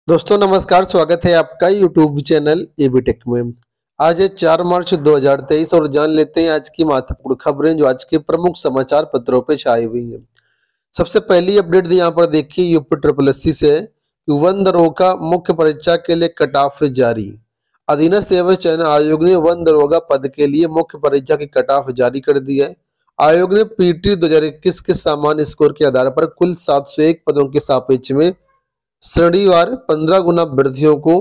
दोस्तों नमस्कार, स्वागत है आपका यूट्यूब चैनल एबी टेक में। आज है 4 मार्च 2023 और जान लेते हैं आज की महत्वपूर्ण खबरें जो आज के प्रमुख समाचार पत्रों पे छाई हुई हैं। सबसे पहली अपडेट यहाँ पर देखिए यूपी ट्रिपल एससी से कि वन दरोगा मुख्य परीक्षा के लिए कट ऑफ जारी। अधीनस्थ सेवा चयन आयोग ने वन दरोगा पद के लिए मुख्य परीक्षा की कट ऑफ जारी कर दी है। आयोग ने पीटी 2021 के सामान्य स्कोर के आधार पर कुल 701 पदों के सापेक्ष में श्रेणीवार 15 गुना अभ्यर्थियों को,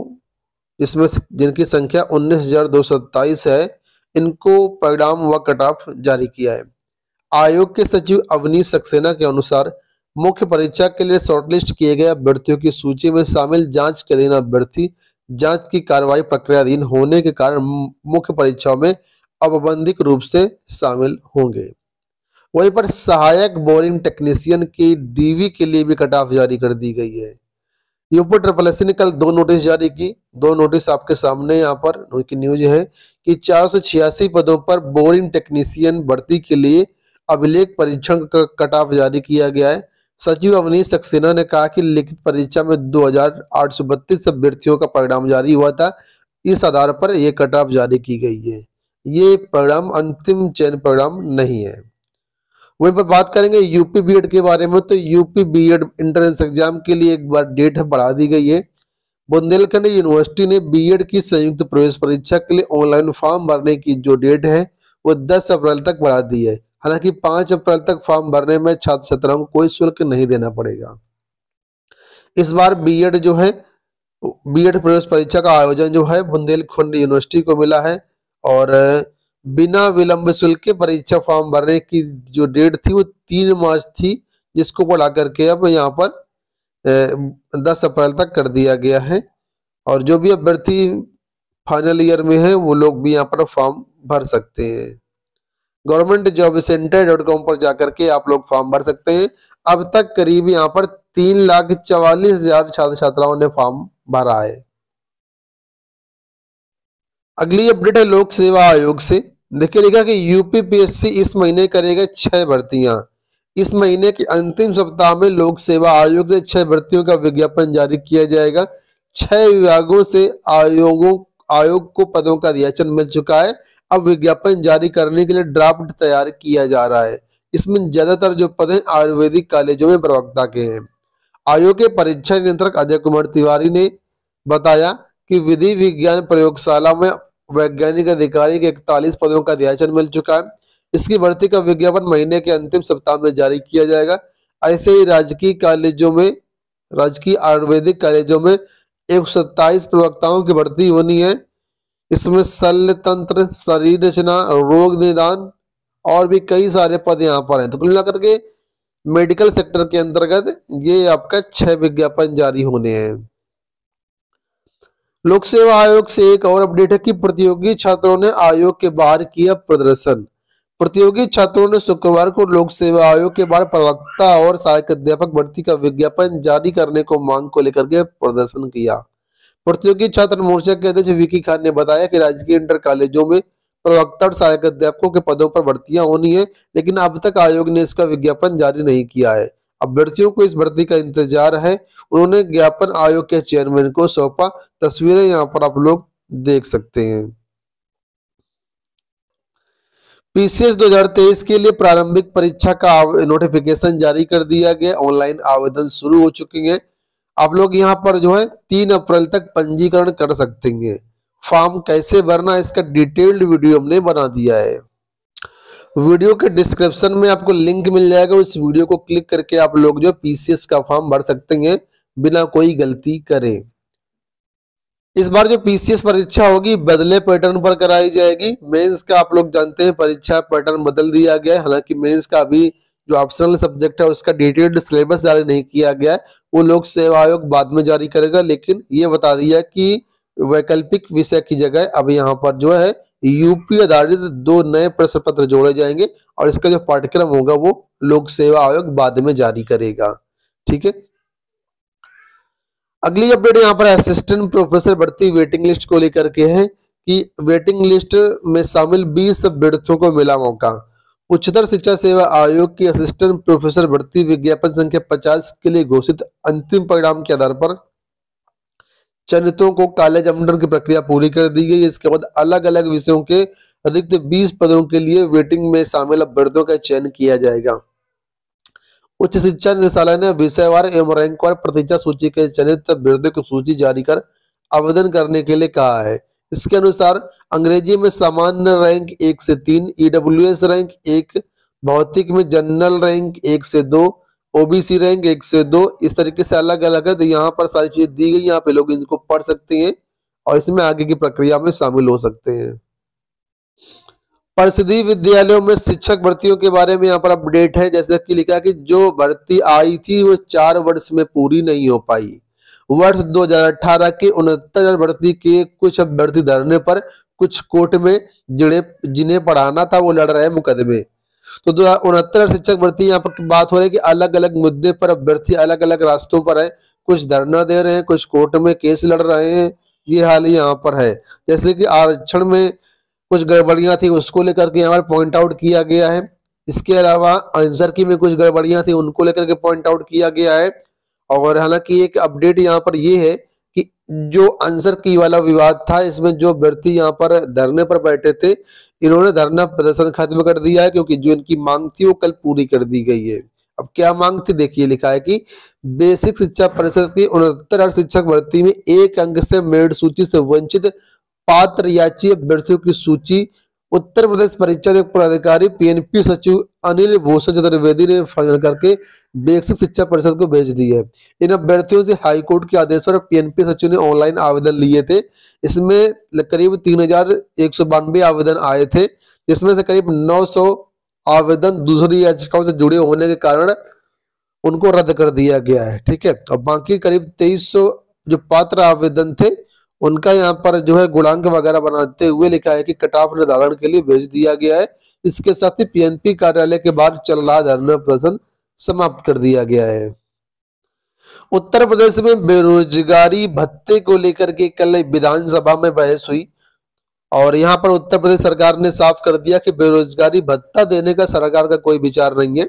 जिसमें जिनकी संख्या 19,227 है, इनको परिणाम व कट ऑफ जारी किया है। आयोग के सचिव अवनीश सक्सेना के अनुसार मुख्य परीक्षा के लिए शॉर्टलिस्ट किए गए अभ्यर्थियों की सूची में शामिल जांच के अधीन अभ्यर्थी जांच की कार्रवाई प्रक्रियाधीन होने के कारण मुख्य परीक्षाओं में औपबंधिक रूप से शामिल होंगे। वहीं पर सहायक बोरिंग टेक्नीशियन की डीवी के लिए भी कट ऑफ जारी कर दी गई है। यूपी ट्रिपल एससी ने कल 2 नोटिस जारी की। 2 नोटिस आपके सामने यहाँ पर उनकी न्यूज है कि 486 पदों पर बोरिंग टेक्नीशियन भर्ती के लिए अभिलेख परीक्षण का कट ऑफ जारी किया गया है। सचिव अवनीश सक्सेना ने कहा कि लिखित परीक्षा में 2,832 अभ्यर्थियों का परिणाम जारी हुआ था। इस आधार पर यह कट ऑफ जारी की गई है। ये परिणाम अंतिम चयन परिणाम नहीं है। वहीं पर बात करेंगे यूपी बीएड के बारे में, तो यूपी बीएड एंट्रेंस एग्जाम के लिए एक बार डेट बढ़ा दी गई है। बुंदेलखंड यूनिवर्सिटी ने बीएड की संयुक्त प्रवेश परीक्षा के लिए ऑनलाइन फॉर्म भरने की जो डेट है वो 10 अप्रैल तक बढ़ा दी है। हालांकि 5 अप्रैल तक फॉर्म भरने में छात्र छात्राओं को कोई शुल्क नहीं देना पड़ेगा। इस बार बीएड जो है, बीएड प्रवेश परीक्षा का आयोजन जो है बुंदेलखंड यूनिवर्सिटी को मिला है और बिना विलंब शुल्क के परीक्षा फॉर्म भरने की जो डेट थी वो 3 मार्च थी, जिसको बढ़ा करके अब यहाँ पर 10 अप्रैल तक कर दिया गया है। और जो भी अभ्यर्थी फाइनल ईयर में है वो लोग भी यहाँ पर फॉर्म भर सकते हैं। governmentjobcenter.com पर जाकर के आप लोग फॉर्म भर सकते हैं। अब तक करीब यहाँ पर 3,44,000 छात्र छात्राओं ने फॉर्म भरा है। अगली अपडेट है लोक सेवा आयोग से। देखिए लिखा कि यूपीपीएससी इस महीने करेगा 6 भर्तियां। इस महीने के अंतिम सप्ताह में लोक सेवा आयोग से 6 भर्तियों का विज्ञापन जारी किया जाएगा। 6 विभागों से आयोग को पदों का अधियाचन मिल चुका है। अब विज्ञापन जारी करने के लिए ड्राफ्ट तैयार किया जा रहा है। इसमें ज्यादातर जो पद हैं आयुर्वेदिक कॉलेजों में प्रवक्ता के हैं। आयोग के परीक्षा नियंत्रक अजय कुमार तिवारी ने बताया कि विधि विज्ञान प्रयोगशाला में वैज्ञानिक अधिकारी के 41 पदों का अधियाचन मिल चुका है। इसकी भर्ती का विज्ञापन महीने के अंतिम सप्ताह में जारी किया जाएगा। ऐसे ही राजकीय आयुर्वेदिक कॉलेजों में 127 प्रवक्ताओं की भर्ती होनी है। इसमें शल्य तंत्र, शरीर रचना, रोग निदान और भी कई सारे पद यहाँ पर हैं। तो कुल मिलाकर के मेडिकल सेक्टर के अंतर्गत ये आपका 6 विज्ञापन जारी होने हैं। लोक सेवा आयोग से एक और अपडेट है कि प्रतियोगी छात्रों ने आयोग के बाहर किया प्रदर्शन। प्रतियोगी छात्रों ने शुक्रवार को लोक सेवा आयोग के बाहर प्रवक्ता और सहायक अध्यापक भर्ती का विज्ञापन जारी करने को मांग को लेकर के प्रदर्शन किया। प्रतियोगी छात्र मोर्चा के अध्यक्ष विकी खान ने बताया कि राजकीय इंटर कॉलेजों में प्रवक्ता और सहायक अध्यापकों के पदों पर भर्तियां होनी है, लेकिन अब तक आयोग ने इसका विज्ञापन जारी नहीं किया है। अभ्यर्थियों को इस भर्ती का इंतजार है। उन्होंने ज्ञापन आयोग के चेयरमैन को सौंपा। तस्वीरें यहाँ पर आप लोग देख सकते हैं। पीसीएस 2023 के लिए प्रारंभिक परीक्षा का नोटिफिकेशन जारी कर दिया गया। ऑनलाइन आवेदन शुरू हो चुके हैं। आप लोग यहाँ पर जो है 3 अप्रैल तक पंजीकरण कर सकते हैं। फॉर्म कैसे भरना इसका डिटेल्ड वीडियो हमने बना दिया है। वीडियो के डिस्क्रिप्शन में आपको लिंक मिल जाएगा। उस वीडियो को क्लिक करके आप लोग जो पीसीएस का फॉर्म भर सकते हैं बिना कोई गलती करे। इस बार जो पीसीएस परीक्षा होगी बदले पैटर्न पर कराई जाएगी। मेंस का आप लोग जानते हैं परीक्षा पैटर्न बदल दिया गया है। हालांकि मेंस का अभी जो ऑप्शनल सब्जेक्ट है उसका डिटेल्ड सिलेबस जारी नहीं किया गया है, वो लोक सेवा आयोग बाद में जारी करेगा। लेकिन ये बता दिया कि वैकल्पिक विषय की जगह अब यहाँ पर जो है यूपी आधारित 2 नए प्रश्न पत्र जोड़े जाएंगे और इसका जो पाठ्यक्रम होगा वो लोक सेवा आयोग बाद में जारी करेगा। ठीक है। अगली अपडेट यहाँ पर असिस्टेंट प्रोफेसर भर्ती वेटिंग लिस्ट को लेकर के है कि वेटिंग लिस्ट में शामिल 20 अभ्यर्थियों को मिला मौका। उच्चतर शिक्षा सेवा आयोग की असिस्टेंट प्रोफेसर भर्ती विज्ञापन संख्या 50 के लिए घोषित अंतिम परिणाम के आधार पर चयनितों को कॉलेज आवंटन की प्रक्रिया पूरी कर दी गई। इसके बाद अलग अलग विषयों के रिक्त 20 पदों के लिए वेटिंग में शामिल अभ्यर्थियों का चयन किया जाएगा। उच्च शिक्षा निदेशालय ने विषयवार एवं रैंकवार प्रतीक्षा सूची के चयनित अभ्यर्थियों की सूची जारी कर आवेदन करने के लिए कहा है। इसके अनुसार अंग्रेजी में सामान्य रैंक 1 से 3, ईडब्ल्यूएस रैंक 1, भौतिक में जनरल रैंक 1 से 2, ओबीसी रैंक 1 से 2, इस तरीके से अलग अलग है। तो यहाँ पर सारी चीजें दी गई, यहाँ पे लोग इनको पढ़ सकते हैं और इसमें आगे की प्रक्रिया में शामिल हो सकते हैं। परिषदीय विद्यालयों में शिक्षक भर्तियों के बारे में यहाँ पर अपडेट है। जैसे कि लिखा कि जो भर्ती आई थी वो 4 वर्ष में पूरी नहीं हो पाई। वर्ष 2018 के 69 भर्ती के कुछ अभ्यर्थी धरने पर, कुछ कोर्ट में जिन्हें पढ़ाना था वो लड़ रहे मुकदमे। तो 69 शिक्षक भर्ती यहाँ पर बात हो रही है कि अलग अलग मुद्दे पर अभ्यर्थी अलग अलग रास्तों पर है, कुछ धरना दे रहे हैं, कुछ कोर्ट में केस लड़ रहे हैं। ये हाल यहाँ पर है। जैसे कि आरक्षण में कुछ गड़बड़ियां थी, उसको लेकर के यहाँ पर पॉइंट आउट किया गया है। इसके अलावा आंसर की में कुछ गड़बड़ियां थी, उनको लेकर के पॉइंट आउट किया गया है। और हालांकि एक अपडेट यहाँ पर ये है कि जो आंसर की वाला विवाद था, इसमें जो अभ्यर्थी यहाँ पर धरने पर बैठे थे, इन्होंने धरना प्रदर्शन खत्म कर दिया है, क्योंकि जो इनकी मांग थी वो कल पूरी कर दी गई है। अब क्या मांग थी देखिए, लिखा है कि बेसिक शिक्षा परिषद की 69 शिक्षक भर्ती में 1 अंक से मेरिट सूची से वंचित पात्र याची अभ्यर्थियों की सूची उत्तर प्रदेश परीक्षा प्राधिकारी पीएनपी सचिव अनिल भूषण चतुर्वेदी ने फाइनल करके बेसिक शिक्षा परिषद को भेज दी है। इन अभ्यर्थियों से हाईकोर्ट के आदेश पर पीएनपी सचिव ने ऑनलाइन आवेदन लिए थे। इसमें करीब 3192 आवेदन आए थे, जिसमें से करीब 900 आवेदन दूसरी याचिकाओं से जुड़े होने के कारण उनको रद्द कर दिया गया है। ठीक है, और बाकी करीब 2300 जो पात्र आवेदन थे उनका यहाँ पर जो है गुणांक वगैरह बनाते हुए लिखा है कि कट ऑफ निर्धारण के लिए भेज दिया गया है। इसके साथ ही पीएनपी कार्यालय के बाहर चल रहा धरना प्रदर्शन समाप्त कर दिया गया है। उत्तर प्रदेश में बेरोजगारी भत्ते को लेकर के कल विधानसभा में बहस हुई और यहाँ पर उत्तर प्रदेश सरकार ने साफ कर दिया कि बेरोजगारी भत्ता देने का सरकार का कोई विचार नहीं है।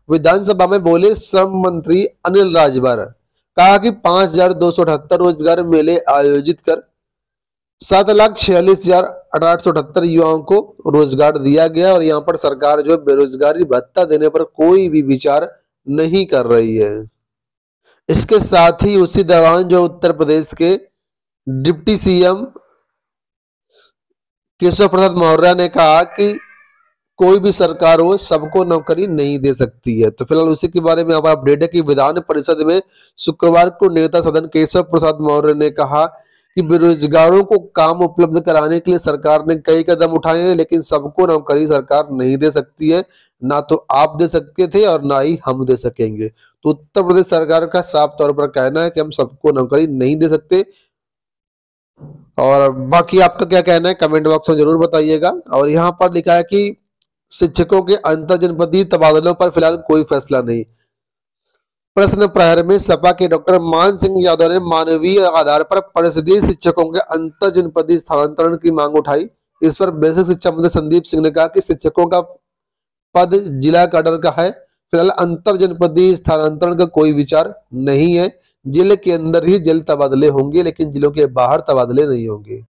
विधानसभा में बोले श्रम मंत्री अनिल राजभर, कहा कि 5278 रोजगार मेले आयोजित कर 7,46,878 युवाओं को रोजगार दिया गया और यहाँ पर सरकार जो बेरोजगारी भत्ता देने पर कोई भी विचार नहीं कर रही है। इसके साथ ही उसी दौरान जो उत्तर प्रदेश के डिप्टी सीएम केशव प्रसाद मौर्य ने कहा कि कोई भी सरकार हो सबको नौकरी नहीं दे सकती है। तो फिलहाल उसी के बारे में यहाँ पर अपडेट है कि विधान परिषद में शुक्रवार को नेता सदन केशव प्रसाद मौर्य ने कहा कि बेरोजगारों को काम उपलब्ध कराने के लिए सरकार ने कई कदम उठाए हैं, लेकिन सबको नौकरी सरकार नहीं दे सकती है। ना तो आप दे सकते थे और ना ही हम दे सकेंगे। तो उत्तर प्रदेश सरकार का साफ तौर पर कहना है कि हम सबको नौकरी नहीं दे सकते। और बाकी आपका क्या कहना है कमेंट बॉक्स में जरूर बताइएगा। और यहाँ पर लिखा है कि शिक्षकों के अंतर जनपदीय तबादलों पर फिलहाल कोई फैसला नहीं। प्रश्न प्रहर में सपा के डॉक्टर मान सिंह यादव ने मानवीय आधार पर परिषदीय शिक्षकों के अंतर जनपदीय स्थानांतरण की मांग उठाई। इस पर बेसिक शिक्षा मंत्री संदीप सिंह ने कहा कि शिक्षकों का पद जिला कैडर का है, फिलहाल अंतर जनपदीय स्थानांतरण का कोई विचार नहीं है। जिले के अंदर ही जल्द तबादले होंगे, लेकिन जिलों के बाहर तबादले नहीं होंगे।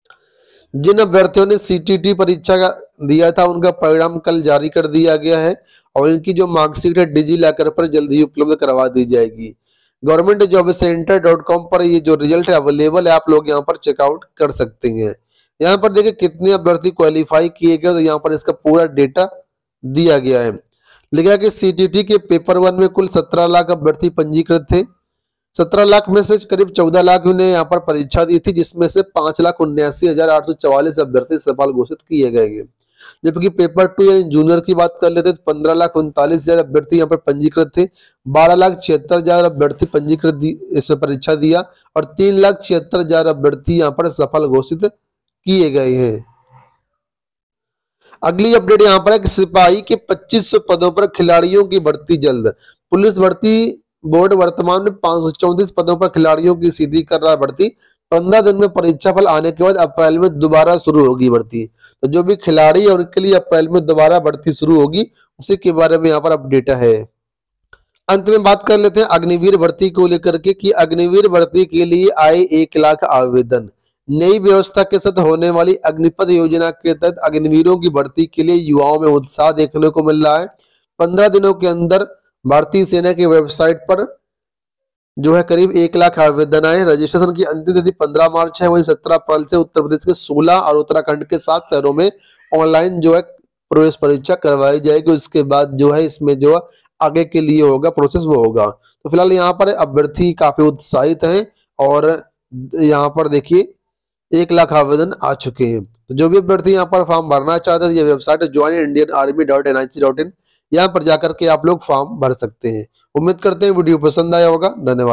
जिन अभ्यर्थियों ने सीटीटी परीक्षा दिया था उनका परिणाम कल जारी कर दिया गया है और इनकी जो मार्कशीट है डिजी लॉकर पर जल्द ही उपलब्ध करवा दी जाएगी। governmentjobcenter.com पर ये जो रिजल्ट है अवेलेबल है, आप लोग यहाँ पर चेकआउट कर सकते हैं। यहाँ पर देखिए कितने अभ्यर्थी क्वालिफाई किए गए, तो यहाँ पर इसका पूरा डेटा दिया गया है। लिखा है कि सीटीटी के पेपर 1 में कुल 17 लाख अभ्यर्थी पंजीकृत थे। 17 लाख में से करीब 14 लाख ने यहाँ पर परीक्षा दी थी, जिसमें से 5,79,844 अभ्यर्थी सफल घोषित किए गए हैं। जबकि पेपर 2 यानी जूनियर की बात कर लेते तो 15,39,000 अभ्यर्थी यहाँ पर पंजीकृत थे। 12,76,000 अभ्यर्थी पंजीकृत इसमें परीक्षा दिया और 3,76,000 अभ्यर्थी यहाँ पर सफल घोषित किए गए हैं। अगली अपडेट यहाँ पर है कि सिपाही के 2500 पदों पर खिलाड़ियों की भर्ती जल्द। पुलिस भर्ती बोर्ड वर्तमान में 534 पदों पर खिलाड़ियों की सीधी कर रहा है भर्ती। 15 दिन में परीक्षा फल आने के बाद अप्रैल में दोबारा शुरू होगी भर्ती। तो जो भी खिलाड़ी है उनके लिए अप्रैल में दोबारा भर्ती शुरू होगी, उसी के बारे में यहाँ पर अपडेट है। अंत में बात कर लेते हैं अग्निवीर भर्ती को लेकर के कि अग्निवीर भर्ती के लिए आए 1 लाख आवेदन। नई व्यवस्था के साथ होने वाली अग्निपथ योजना के तहत अग्निवीरों की भर्ती के लिए युवाओं में उत्साह देखने को मिल रहा है। 15 दिनों के अंदर भारतीय सेना की वेबसाइट पर जो है करीब 1 लाख आवेदन आए। रजिस्ट्रेशन की अंतिम तिथि 15 मार्च है। वहीं 17 अप्रैल से उत्तर प्रदेश के 16 और उत्तराखंड के 7 शहरों में ऑनलाइन जो है प्रवेश परीक्षा करवाई जाएगी। उसके बाद जो है इसमें जो आगे के लिए होगा प्रोसेस वो होगा। तो फिलहाल यहाँ पर अभ्यर्थी काफी उत्साहित हैं और यहाँ पर देखिए 1 लाख आवेदन आ चुके हैं। तो जो भी अभ्यर्थी यहाँ पर फॉर्म भरना चाहते हैं, ये वेबसाइट है joinindianarmy.nic.in, यहाँ पर जाकर के आप लोग फॉर्म भर सकते हैं। उम्मीद करते हैं वीडियो पसंद आया होगा। धन्यवाद।